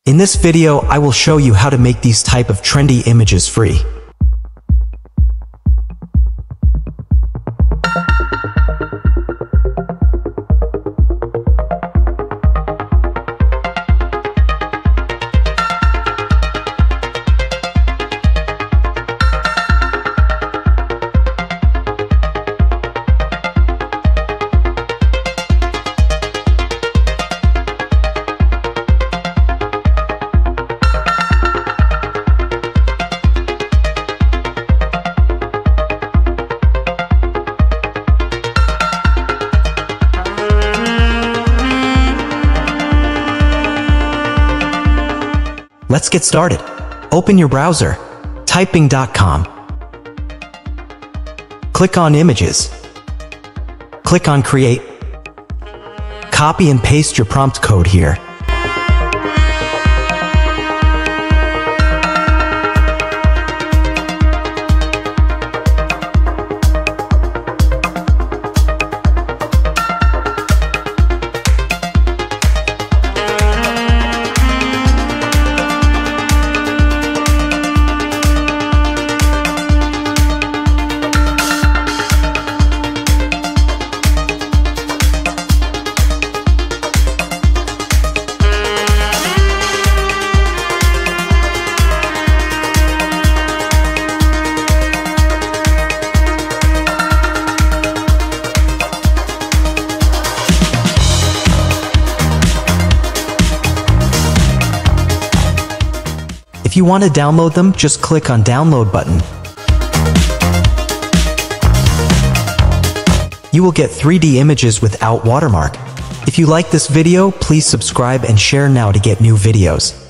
In this video, I will show you how to make these type of trendy images free. Let's get started. Open your browser, type bing.com. Click on Images. Click on Create. Copy and paste your prompt code here. If you want to download them, just click on Download button. You will get 3D images without watermark. If you like this video, please subscribe and share now to get new videos.